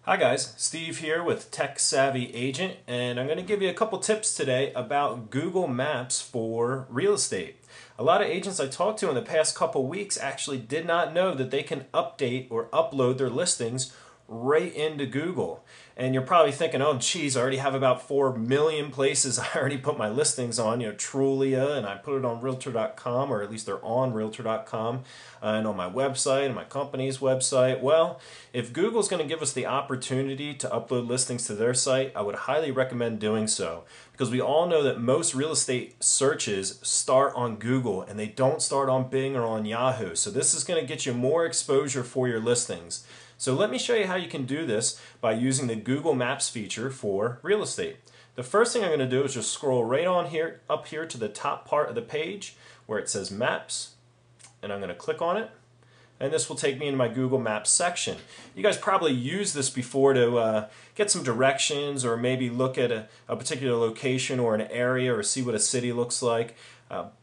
Hi guys, Steve here with Tech Savvy Agent, and I'm going to give you a couple tips today about Google Maps for real estate. A lot of agents I talked to in the past couple weeks actually did not know that they can update or upload their listings right into Google. And you're probably thinking, oh geez, I already have about 4 million places I already put my listings on, Trulia, and I put it on Realtor.com, or at least they're on Realtor.com, and on my website and my company's website. Well, if Google's going to give us the opportunity to upload listings to their site, I would highly recommend doing so, because we all know that most real estate searches start on Google and they don't start on Bing or on Yahoo. So this is going to get you more exposure for your listings. So let me show you how you can do this by using the Google Maps feature for real estate. The first thing I'm going to do is just scroll right on here, up here to the top part of the page where it says Maps, and I'm going to click on it, and this will take me into my Google Maps section. You guys probably used this before to get some directions, or maybe look at a particular location or an area, or see what a city looks like.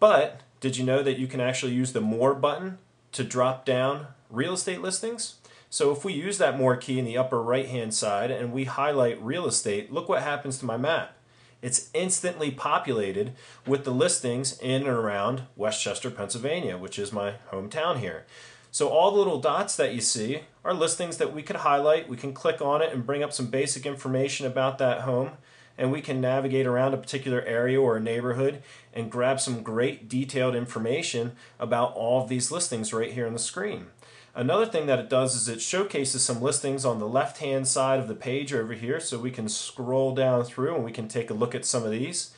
But did you know that you can actually use the More button to drop down real estate listings? So if we use that More key in the upper right hand side and we highlight real estate, look what happens to my map. It's instantly populated with the listings in and around Westchester, Pennsylvania, which is my hometown here. So all the little dots that you see are listings that we could highlight. We can click on it and bring up some basic information about that home, and we can navigate around a particular area or a neighborhood and grab some great detailed information about all of these listings right here on the screen. Another thing that it does is it showcases some listings on the left hand side of the page over here, so we can scroll down through and we can take a look at some of these.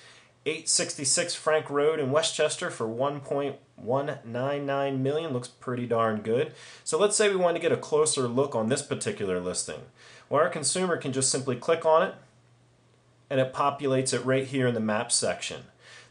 866 Frank Road in Westchester for 1.199 million looks pretty darn good. So let's say we want to get a closer look on this particular listing. Well, our consumer can just simply click on it and it populates it right here in the map section.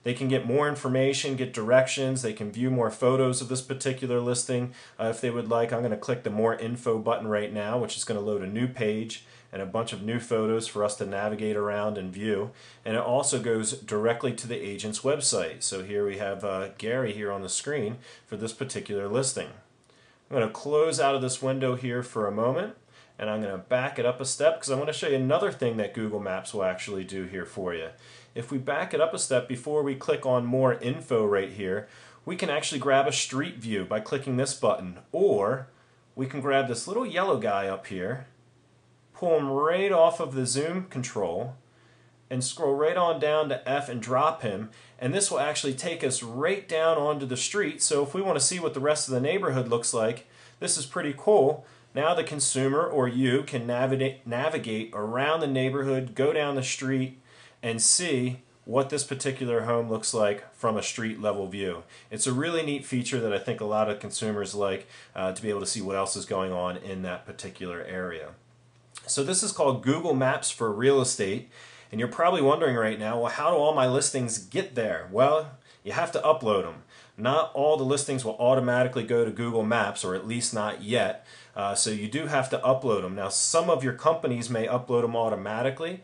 They can get more information, get directions, they can view more photos of this particular listing if they would like. I'm going to click the More Info button right now, which is going to load a new page and a bunch of new photos for us to navigate around and view. And it also goes directly to the agent's website. So here we have Gary here on the screen for this particular listing. I'm going to close out of this window here for a moment, and I'm going to back it up a step because I want to show you another thing that Google Maps will actually do here for you. If we back it up a step before we click on More Info right here, we can actually grab a street view by clicking this button, or we can grab this little yellow guy up here, pull him right off of the zoom control, and scroll right on down to F and drop him, and this will actually take us right down onto the street. So if we want to see what the rest of the neighborhood looks like, this is pretty cool. Now the consumer or you can navigate around the neighborhood, go down the street, and see what this particular home looks like from a street level view. It's a really neat feature that I think a lot of consumers like, to be able to see what else is going on in that particular area. So this is called Google Maps for real estate, and you're probably wondering right now, well, how do all my listings get there? Well, you have to upload them. Not all the listings will automatically go to Google Maps, or at least not yet. So you do have to upload them. Now, some of your companies may upload them automatically,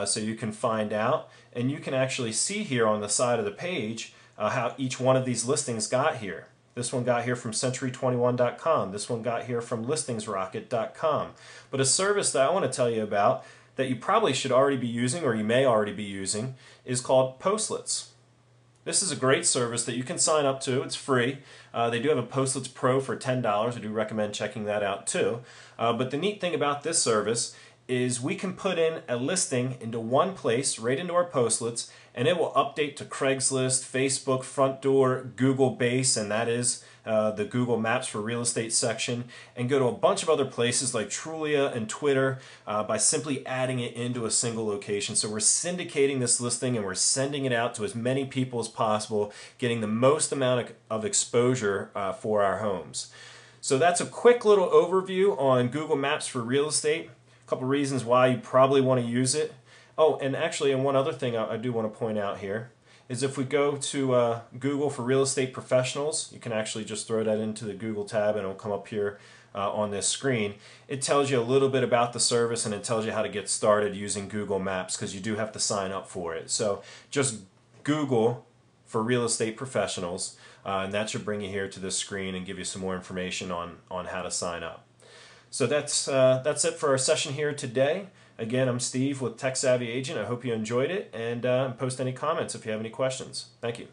so you can find out. And you can actually see here on the side of the page how each one of these listings got here. This one got here from Century21.com. This one got here from ListingsRocket.com. But a service that I want to tell you about that you probably should already be using, or you may already be using, is called Postlets. This is a great service that you can sign up to. It's free. They do have a Postlets Pro for $10. I do recommend checking that out too. But the neat thing about this service is we can put in a listing into one place, right into our Postlets, and it will update to Craigslist, Facebook, Front Door, Google Base, and that is the Google Maps for real estate section, and go to a bunch of other places like Trulia and Twitter by simply adding it into a single location. So we're syndicating this listing and we're sending it out to as many people as possible, getting the most amount of exposure for our homes. So that's a quick little overview on Google Maps for real estate. A couple reasons why you probably want to use it. Oh, and actually, and one other thing I do want to point out here is if we go to Google for Real Estate Professionals, you can actually just throw that into the Google tab and it'll come up here on this screen. It tells you a little bit about the service, and it tells you how to get started using Google Maps, because you do have to sign up for it. So just Google for Real Estate Professionals, and that should bring you here to this screen and give you some more information on how to sign up. So that's it for our session here today. Again, I'm Steve with Tech Savvy Agent. I hope you enjoyed it, and post any comments if you have any questions. Thank you.